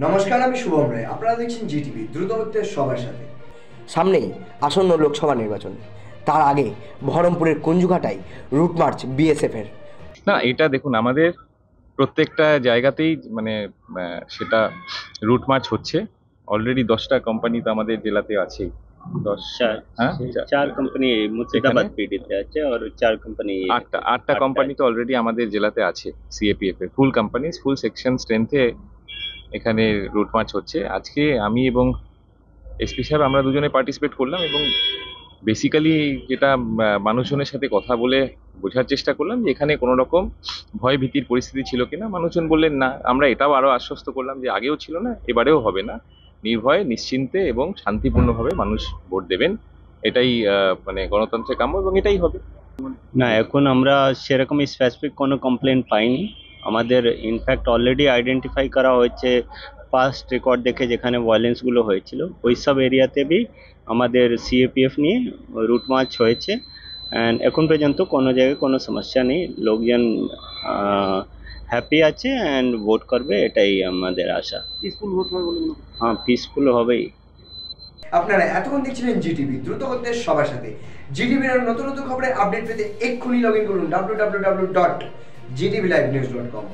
নমস্কার, আমি শুভম রায়। আপনারা দেখছেন জিটিভি, দ্রুত হচ্ছে সবার সাথে। সামনেই আসন্ন লোকসভা নির্বাচন, তার আগে বহরমপুরের কুঞ্জুঘাটায় রুট মার্চ বিএসএফের। না, এটা দেখুন, আমাদের প্রত্যেকটা জায়গাতেই মানে সেটা রুট মার্চ হচ্ছে। অলরেডি 10টা কোম্পানি তো আমাদের জেলাতে আছেই। 10 হ্যাঁ, 4 कंपनी मुर्शिदाबाद पीड़ित है और 4 कंपनी 8টা কোম্পানি তো অলরেডি আমাদের জেলাতে আছে। সিএপিএফ এর ফুল কোম্পানি, ফুল সেকশন স্ট্রেংথে এখানে রুট মার্চ হচ্ছে। আজকে আমি এবং এসপি সাহেব আমরা দুজনে পার্টিসিপেট করলাম এবং বেসিক্যালি যেটা মানুষজনের সাথে কথা বলে বোঝার চেষ্টা করলাম যে এখানে কোনো রকম ভয় ভীতির পরিস্থিতি ছিল কিনা। মানুষজন বললেন না। আমরা এটাও আরো আশ্বস্ত করলাম যে আগেও ছিল না, এবারেও হবে না। নির্ভয়ে, নিশ্চিন্তে এবং শান্তিপূর্ণভাবে মানুষ ভোট দেবেন। এটাই মানে গণতন্ত্রের কাম্য এবং এটাই হবে। না, এখন আমরা সেরকম স্পেসিফিক কোনো কমপ্লেন পাইনি। আমাদের ইনফ্যাক্ট অলরেডি আইডেন্টিফাই করা হয়েছে পাস্ট রেকর্ড দেখে যেখানে ভায়োলেন্সগুলো হয়েছিল ওই সব এরিয়াতে বি আমাদের সিএপিএফ নিয়ে রুট মার্চ হয়েছে। অ্যান্ড এখন পর্যন্ত কোনো জায়গায় কোনো সমস্যা নেই, লোকজন হ্যাপি আছে অ্যান্ড ভোট করবে, এটাই আমাদের আশা। পিসফুল ভোট হবে বলে হ্যাঁ, পিসফুল হবেই। আপনারা এতক্ষণ দেখছিলেন জিটিভি, দ্রুত হচ্ছে সবার সাথে। জিটিভির নতুন নতুন খবরের আপডেট পেতে এক্ষুনি লগ ইন করুন www.gtvlivenews.com।